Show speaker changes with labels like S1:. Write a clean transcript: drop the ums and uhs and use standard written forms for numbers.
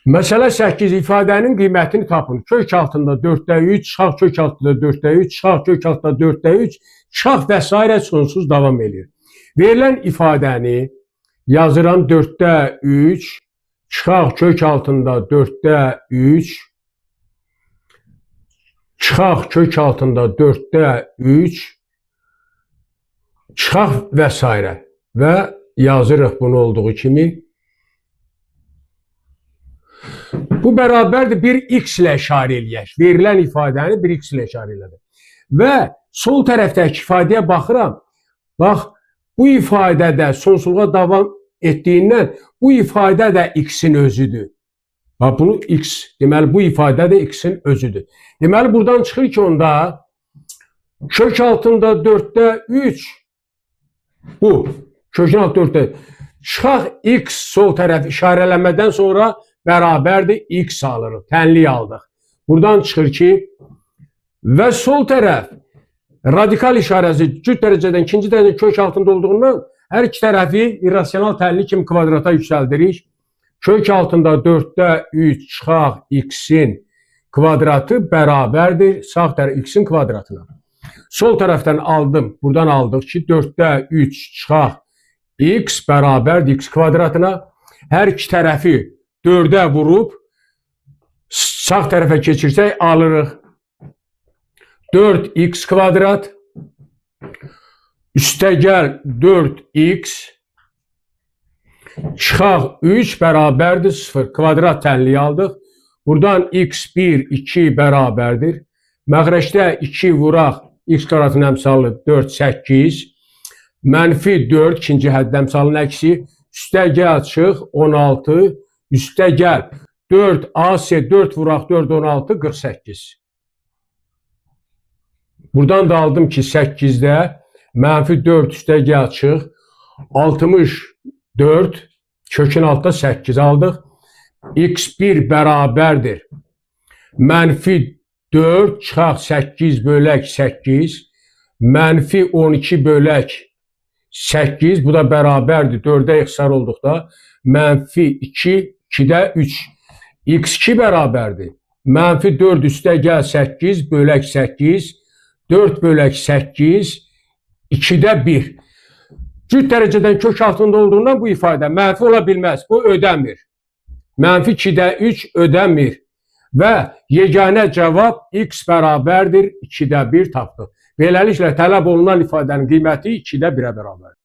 S1: Məsələ 8 ifadənin qiymətini tapın. Kök altında 4-də 3, çıxaq kök altında 4-də 3, çıxaq kök altında 4-də 3, çıxaq və s. sonsuz davam edir. Verilən ifadəni yazıram 4-də 3, çıxaq kök altında 4-də 3, çıxaq kök altında 4-də 3, çıxaq və s. və yazırıq bunu olduğu kimi. Bu bərabərdir bir x ilə işarə eləyək. Verilən ifadəni bir x ilə işarə elədik. Və sol tərəfdəki ifadəyə baxıram. Bax, bu ifadədə sonsuzluğa davam etdiyindən bu ifadə də x-in özüdür. Bax, bunu x, deməli bu ifadə də x-in özüdür. Deməli, buradan çıxır ki, onda kök altında 4-də 3, bu, kökün altında 4-də çıxaq x sol tərəf işarələmədən sonra bərabərdir x alırıq, tənlik aldıq. Buradan çıxır ki, və sol tərəf radikal işarəsi cüt dərəcədən ikinci dərəcə kök altında olduğundan hər iki tərəfi irrasional tənlik kimi kvadrata yüksəldirik. Kök altında 4-də 3 çıxaq x-in kvadratı bərabərdir sağ tərəf x-in kvadratına. Sol tərəfdən aldım, buradan aldıq ki, 4-də 3 çıxaq x bərabərdir x kvadratına. Hər iki tərəfi 4-ə vurub sağ tərəfə keçirsək alırıq 4x kvadrat üstəgəl 4x çıxaq 3 bərabərdir 0 kvadrat tənliyi aldıq. Buradan x1, 2 bərabərdir. Məxrəcdə 2 vuraq x kvadratın əmsalı 4, 8 mənfi 4 ikinci hədd əmsalının əksi üstəgəl çıx 16 üstəgəl 4 AC 4 vuraq 4 16 48. Buradan da aldım ki 8-də mənfi 4 üstəgəl çıx 64 kökün altında 8 aldıq. x1 bərabərdir mənfi 4 çıxaq 8 bölək 8 mənfi 12 bölək 8, bu da bərabərdir 4-ə ixtisar olduqda mənfi 2 2-də 3. x2 bərabərdir. Mənfi 4 üstəgəl 8 bölək 8, 4 bölək 8, 2-də 1. Cüt dərəcədən kök altında olduğundan bu ifadə mənfi ola bilməz. Bu ödəmir. Mənfi 2-də 3 ödəmir. Və yeganə cavab x bərabərdir 2-də 1 tapdıq. Beləliklə tələb olunan ifadənin qiyməti 2-də 1-ə bərabərdir.